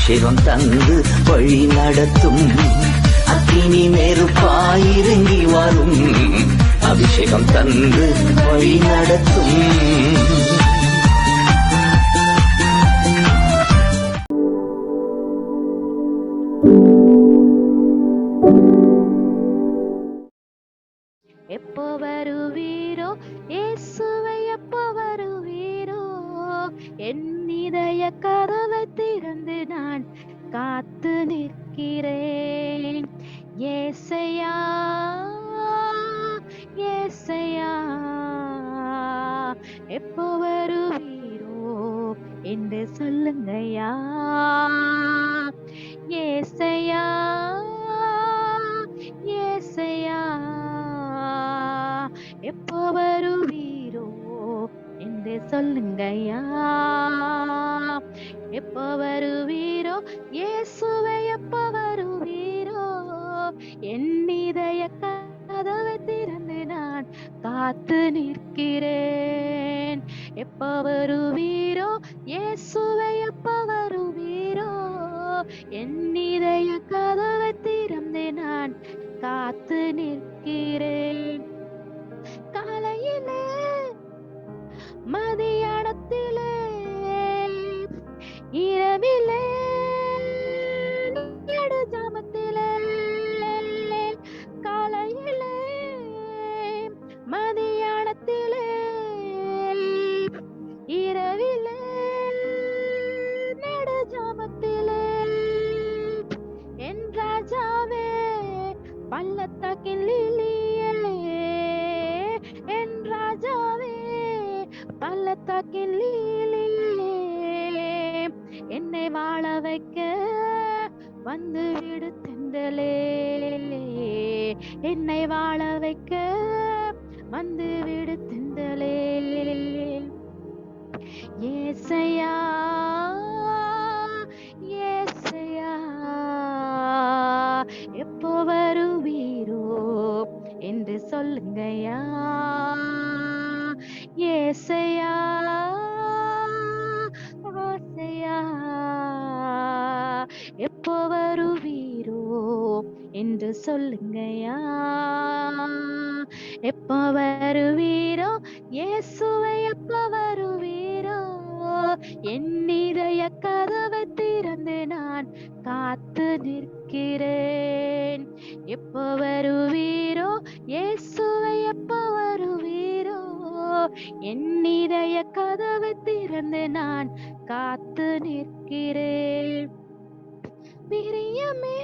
அபிஷேகம் தந்து வழி நடத்தும். அக்கினி நெருப்பாயிறங்கி வரும், அபிஷேகம் தந்து வழி நடத்தும். எப்போ வருவீரோ இயேசுவை, எப்போ வருவீரோ? என் இதய கதவை திறந்து நான் காத்து நிற்கிறேன். ஏசையா ஏசையா, எப்போ வருவீரோ என்று சொல்லுங்கய்யா. ஏசையா ஏசையா, எப்போ வருவீரோ என்று சொல்லுங்கய்யா. எப்போ வருவீரோ இயேசுவை, எப்போ வருவீரோ? என் இதய கதவை திறந்து நான் காத்து நிற்கிறேன். எப்போ வருவீரோ இயேசுவை, எப்போ வருவீரோ? என் இதய கதவை திறந்து நான் காத்து நிற்கிறேன். காலையிலே மதியானத்திலே இரவிலே நடுஜாமத்திலே, காலையிலே மதியானத்திலே இரவிலே நடுஜாமத்திலே, என் ராஜாவே பள்ளத்தாக்கின் லில்லியே, என் ராஜாவே பள்ளத்தாக்கின் லில்லியே, என்னை வாழ வைக்க வந்து விடு தென்றலே, என்னை வாழ வைக்க வந்து விடு தென்றலே. ஏசையா ஏசையா, எப்போ வருவீரோ என்று சொல்லுங்கய்யா. ஏசையா ஓசையா, எப்போ வருவீரோ என்று சொல்லுங்கய்யா. எப்போ வருவீரோ இயேசுவை, எப்போ வருவீரோ? என் இதய கதவை திறந்து நான் காத்து நிற்கிறேன். எப்போ வருவீரோ இயேசுவை, எப்போ வருவீரோ? என் இதய கதவை திறந்து நான் காத்து நிற்கிறேன். பிரியமே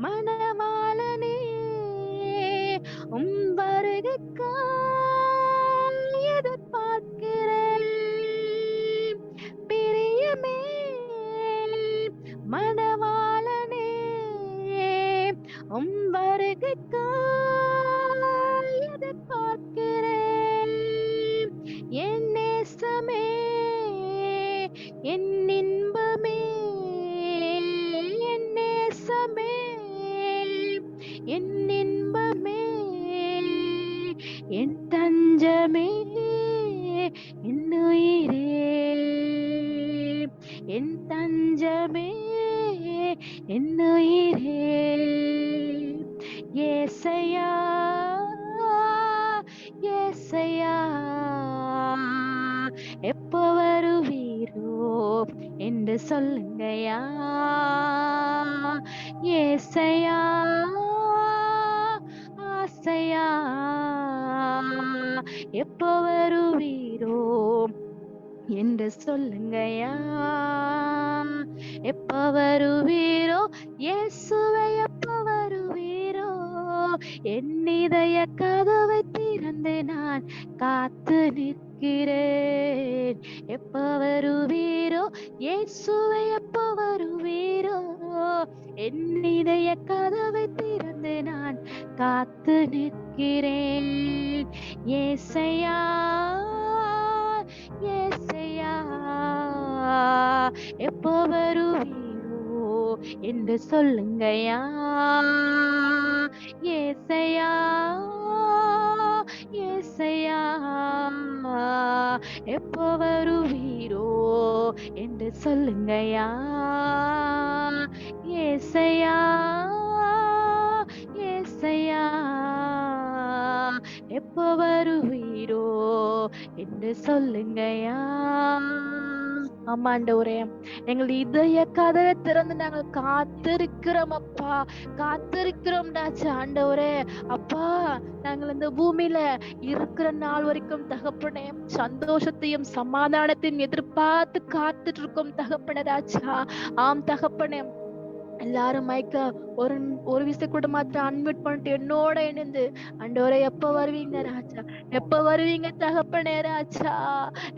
மணவாளனே, உம் வருகைக்காய் எதிர்பார்க்கிறேன். பிரியமே மணவாளனே, உம் வருகைக்காய் எதிர்பார்க்கிறேன். என் நேசமே, என் இன்பமே, என் நேசமே, என் இன்பமே, என் தஞ்சமே, என் உயிரே, என் தஞ்சமே, என் உயிரே. ஏசையா ஏசையா, எப்போ வருவீரோ என்று சொல்லுங்கய்யா. ஏசையா ஆசையா, எப்போ வருவீரோ என்று சொல்லுங்கய்யா. எப்போ வருவீரோ இயேசுவை, எப்போ வருவீரோ? என் இதய கதவை திறந்து நான் காத்து நிற்கிறேன். எப்போ வருவீரோ இயேசுவை, எப்போ வருவீரோ? என் இதய கதவை திறந்து நான் காத்து நிற்கிறேன். ஏசையா ஏசையா, எப்போ வருவீரோ என்று சொல்லுங்கய்யா. ஏசையா ஏசையா, எப்போ வருவீரோ என்று சொல்லுங்கயா ஏசையா ஏசையா எப்போ வருவீரோ என்று சொல்லுங்கயா. ஆமாண்டவரே, எங்கள் இதய கதவை திறந்து நாங்கள் காத்திருக்கிறோம் அப்பா, காத்திருக்கிறோம் ஆண்டவரே. அப்பா, நாங்கள் இந்த பூமியில இருக்கிற நாள் வரைக்கும் தகப்பனே சந்தோஷத்தையும் சமாதானத்தையும் எதிர்பார்த்து காத்துட்டு இருக்கோம் தகப்பனே ராஜா. ஆம் தகப்பனே, எல்லாரும் மைக்க ஒரு விஷயம் கூட மாத்திரம் அன்மியூட் பண்ணிட்டு என்னோட இணைந்து ஆண்டவரே எப்ப வருவீங்க ராஜா, எப்ப வருவீங்க தகப்பனே ராஜா,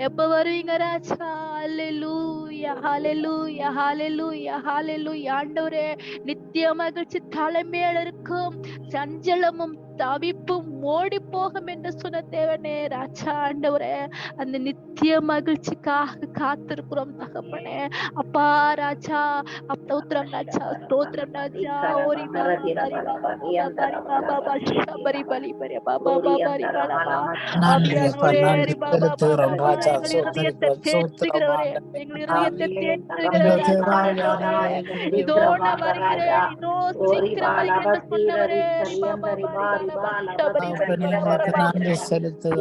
எப்ப வருவீங்க ராஜா. ஹல்லேலூயா ஹல்லேலூயா ஹல்லேலூயா ஹல்லேலூயா. ஆண்டவரே, நித்திய மகிழ்ச்சி தலைமையில இருக்கும், சஞ்சலமும் தவிப்பும் ஓடி போகும் என்று சொன்ன தேவனே ராஜா. ஆண்டவரே, அந்த நித்திய மகிழ்ச்சிக்காக காத்திருக்கிறோம் தகப்பனே. அப்பா ராஜா, ஸ்தோத்திரம் ராஜா, ஸ்தோத்திரம் ராஜா. ஓரி பாபா பரி பாபா பாபா பரி பலி பரி பாபா பரி பாபா. ஆவியானவரே பாபா பாபா, எங்கள் இதயத்தை தேற்றுகிறவரே, எங்கள் இதயத்தை தேற்றுகிறவரே. இதோ நான் வருகிறேன், இதோ சீக்கிரம் வருகிறேன் என்று சொன்னவரே பாபா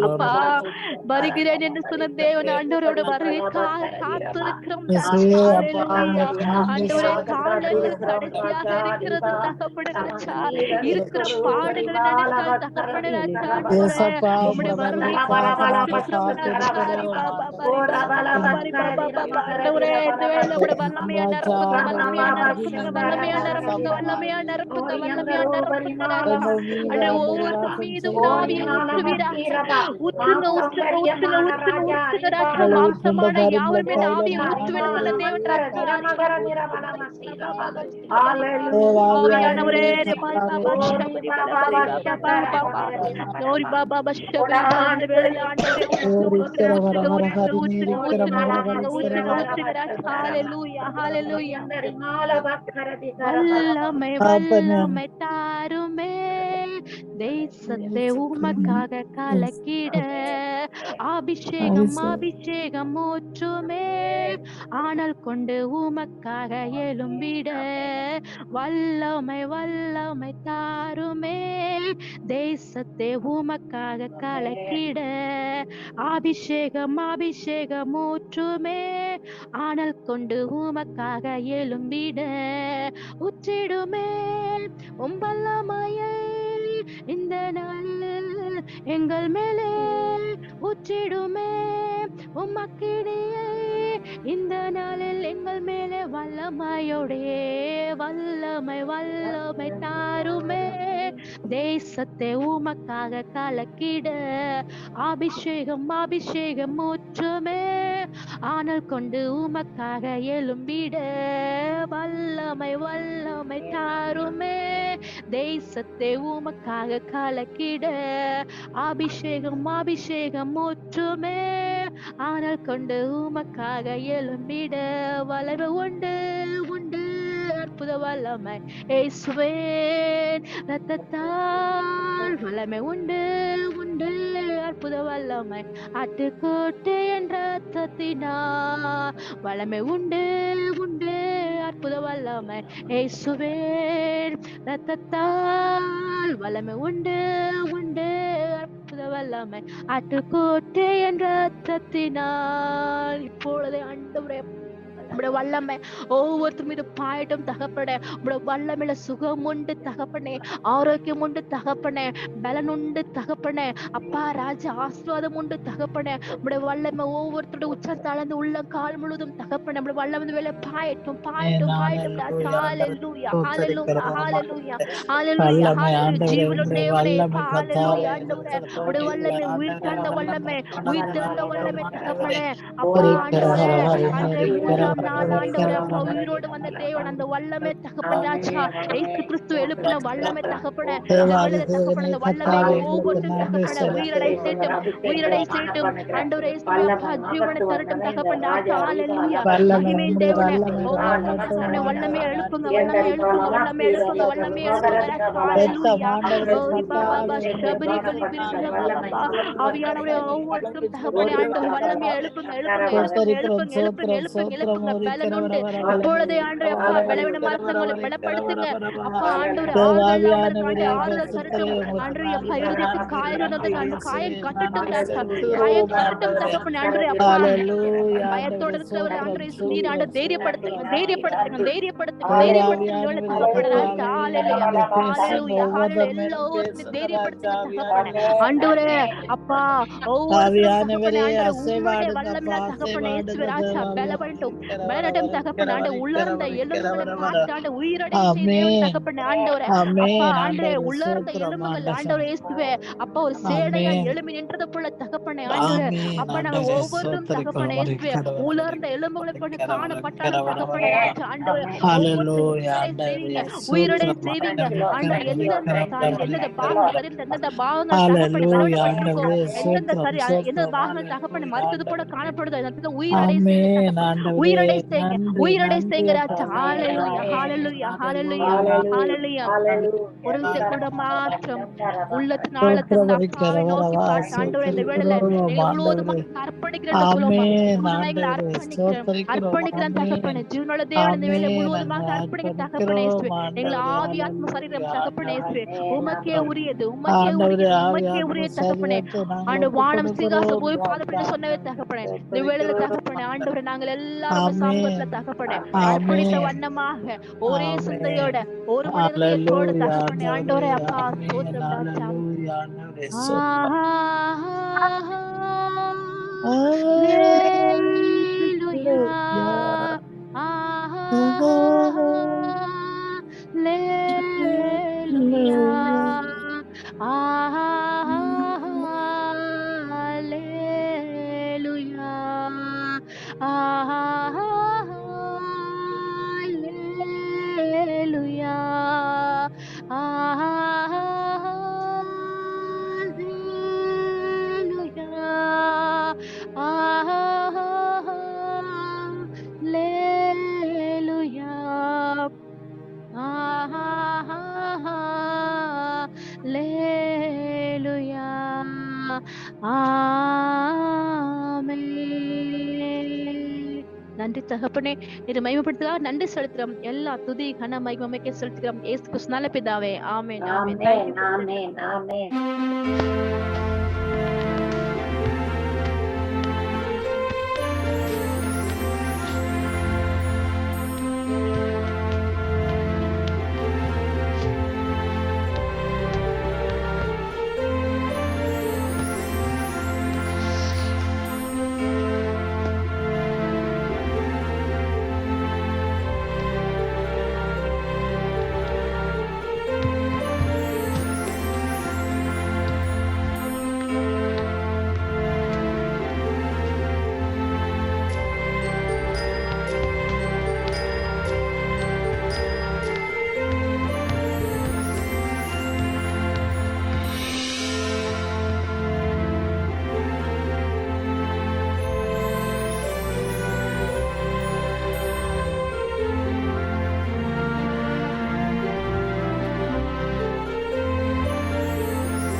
அப்பா, வருகிறேன் என்று சொன்ன தேவன் ஆண்டவரோட வருகை காத்திருக்கிறோம். ஆண்டவரே, காலங்கள் கடைசியாக இருக்கிறது தகப்பனே ராஜா. இருக்கிற பாடுகளை நினைத்தால் தகப்பனே ராஜா, உம்முடைய வருகை காத்திருக்கிறோம். ஆண்டவரே, இந்த வேளையில உம்முடைய வல்லமையா நிரப்புங்க, வல்லமையா நிரப்புங்க, வல்லமையா நிரப்புங்க, வல்லமையா நிரப்புங்க, வல்லமையா நிரப்புங்க ராஜா. ஒவ்வொருத்தர் மீதும் ஆவியை ஊற்றுவீராக. ஊற்றுங்க ஊற்றுங்க ஊற்றுங்க ஊற்றுங்க ஊற்றுங்க ராஜா. மாம்சமான யாவர் மீது ஆவியை ஊற்றுவேன் சொல்ல தேவன் ராஜா. ஆவியானவரே பாபா ஷபரி பாபா பாபா நோரி பாபா பஷபரி இந்த வேளையில ஆண்டவரே ஊற்றுங்க ஊற்றுங்க ஊற்றுங்க ஊற்றுங்க ஊற்றுங்க ஊற்றுங்க ஊற்றுங்க ராஜா. ஹல்லேலூயா ஹல்லேலூயா. வல்லமை வல்லமை தாருமே, தேசத்தை உமக்காக கலக்கிட அபிஷேகம் அபிஷேகம் ஊற்றுமே, ஆனல் கொண்டு உமக்காக எழும்பிட வல்லமை வல்லமை தாருமே, தேசத்தை உமக்காக கலக்கிட அபிஷேகம் அபிஷேகம் ஊற்றுமே, ஆனல் கொண்டு உமக்காக எழும்பிட உற்றிடுமே வல்லமையை இந்த நாளில் எங்கள் மேலே ஊற்றிடுமே, உமக்கினியை இந்த நாளில் எங்கள் மேலே வல்லமையோடே வல்லமை வல்லமை தாருமே, தேசத்தை உமக்காக கலக்கிட அபிஷேகம் அபிஷேகம் ஊற்றுமே, ஆனல் கொண்டு உமக்காக எழும்பிட வல்லமை வல்லமை தாருமே, தேசத்தை உமக்காக கலக்கிட அபிஷேகம் அபிஷேகம் ஊற்றுமே, ஆனல் கொண்டு உமக்காக எழும்பிட வல்லமை உண்டு உண்டு அற்புத வல்லமை இயேசுவே ரத்தத்தால் வல்லமை உண்டு உண்டு அற்புத வல்லமை ஆட்டுக்கோட்டை என்ற ரத்தத்தினால் வல்லமை உண்டு உண்டு அற்புத வல்லமை இயேசுவே ரத்தத்தால் வல்லமை உண்டு உண்டு அற்புத வல்லமை ஆட்டுக்கோட்டை என்ற ரத்தத்தினால். இப்பொழுது ஆண்டவரே, உம்முடைய வல்லமை ஒவ்வொருத்தர் மீது பாயட்டும் தகப்பனே. உம்முடைய வல்லமையில சுகம் உண்டு தகப்பனே, ஆரோக்கியம் உண்டு தகப்பனே, பலன் உண்டு தகப்பனே. அப்பா ராஜா, ஆசீர்வாதம் உண்டு தகப்பனே. உம்முடைய வல்லமை ஒவ்வொருத்தருடைய உச்ச தாழ்ந்து உள்ள கால் முழுதும் தகப்பனே, நம்முடைய வல்லமை வேலை பாயட்டும் பாயட்டும் பாயட்டும். ஹல்லேலூயா ஹல்லேலூயா ஹல்லேலூயா ஹல்லேலூயா ஹல்லேலூயா. ஜீவனுள்ள தேவனே, ஹல்லேலூயா. ஆண்டவரே, உம்முடைய வல்லமை உயிர் திறந்த வல்லமை, உயிர் திறந்த வல்லமை தகப்பனே. அப்பா ஆண்டவரே, அந்த 3ஆம் நாள் ஆண்டவரே அப்பா உயிரோடு வந்த தேவன் அந்த வல்லமே தகப்பன் ராஜா ஏசு கிறிஸ்து எழுப்பின வல்லமே தகப்பனே இந்த வேளையில தகப்பன் அந்த வல்லமே ஒவ்வொன்றும் தகப்பன உயிரடை செய்யட்டும் ஆண்டவரே இயேசுவே அப்பா ஜீவனை தரட்டும் தகப்பன் ராஜா ஹalleluya மகிமையின் தேவனே ஒவ்வொன்றும் தகப்பனே வல்லமே எழுப்புங்க வல்லமே எழுப்புங்க வல்லமே எழுப்புங்க வல்லமே எழுப்புங்க ஹalleluya ஓரி பாபா ஷபரி பலி பிரிந்தப்பா ஆவியானவரே ஒவ்வொருத்தரும் தகப்பனே ஆண்டவர் வல்லமே எழுப்புங்க எழுப்புங்க எழுப்புங்க எழுப்புங்க எழுப்புங்க எழுப்புங்க எழுப்புங்க பலன் உண்டு இப்பொழுதே ஆண்டவரே அப்பா பலவீன மாசங்களை பலப்படுத்துங்க அப்பா ஆண்டவரே ஆறுதல் இல்லாதவர்களுக்கு ஆறுதல் தரட்டும் ஆண்டவரே அப்பா இருதயத்தின் காயம் அந்த காயம் கட்டட்டும் ராஜா காயம் கட்டட்டும் தகப்பனே ஆண்டவரே அப்பா பயத்தோட இருக்கிறவரை ஆண்டவரே நீர் ஆண்டவர் தைரியப்படுத்துங்க தைரியப்படுத்துங்க தைரியப்படுத்துங்க தைரியப்படுத்துங்க தகப்பனே ராஜா ஹalleluya ஹalleluya ஹalleluya எல்லாரும் தைரியப்படுத்துங்க தகப்பனே ஆண்டவரே அப்பா ஒவ்வொருத்தரும் தகப்பனே ஆண்டவரே உங்களுடைய வல்லமையில தகப்பனே இயேசுவே ராஜா பலனட்டும் தகப்பனே ஆண்டவரே உலர்ந்த எலும்புகளை பார்த்து ஆண்டவரே உயிரடை செய்தேவன் தகப்பனே ஆண்டவரே அப்பா ஆண்டவரே உலர்ந்த எலும்புகள் ஆண்டவரே இயேசுவே அப்பா ஒரு சேடைகள் எழும்பி நின்றது போல தகப்பனே ஆண்டவரே அப்பா நாங்கள் ஒவ்வொருவரும் தகப்பனே இயேசுவே உலர்ந்த எலும்புகளை கொண்டு காணப்பட்டாலும் தகப்பனே ராஜா ஆண்டவரே ஒவ்வொருத்தரும் உயிரடை செய்வீங்க ஆண்டவர் எந்தெந்த பாகங்கள் சரியில் எந்தெந்த பாகங்கள் தகப்பனே பலவீனப்பட்டிருக்கோ எந்தெந்த பாகங்கள் தகப்பனே மறுத்தது போல காணப்படுதோ உயிரடை செய்யுங்க தகப்பனே உயிரடை செய்யுங்க உயிரடை செய்யுங்க ராஜா ஹalleluya ஹalleluya ஹalleluya ஹalleluya ஒரு விஷயம் கூட மாற்றம் உள்ளத்தின் ஆழத்தின் அப்பாவை நோக்கி பார்த்து ஆண்டவரே இந்த வேளையில நீங்க முழுவதும் அர்ப்பணிக்கிறேன் சொல்லுமா முழுமைகளை அர்ப்பணிக்கிறேன் தகப்பனே ஜீவனுள்ள தேவன் இந்த வேளையில முழுவதுமாக அர்ப்பணிக்க தகப்பனே எங்களை ஆவி ஆத்ம சரீரம் தகப்பனே உமக்கே உரியது உமக்கே உரியது உமக்கே உரிய தகப்பனே ஆண்டு வானம் சிங்காச போய் பாதப்பட்டு சொன்னவே தகப்பனே இந்த வேளையில தகப்பனே ஆண்டவரே நாங்கள் எல்லாரும் சமூகத்துல தகப்பனே அர்ப்பணித்த வண்ணமாக ஒரே சிந்தையோட ஒரு மனிதத்தோடு தகப்பனே ஆண்டவரே அப்பா ஸ்தோத்திரம் ராஜா நன்றி தகப்பனே இது மகிமைப்படுத்துக நன்றி செலுத்துறோம் எல்லா துதி கன மகிமைக்கே செலுத்துகிறோம் இயேசு கிறிஸ்துவின் பிதாவே ஆமென் ஆமென் ஆமென் ஆமென் ஆமென்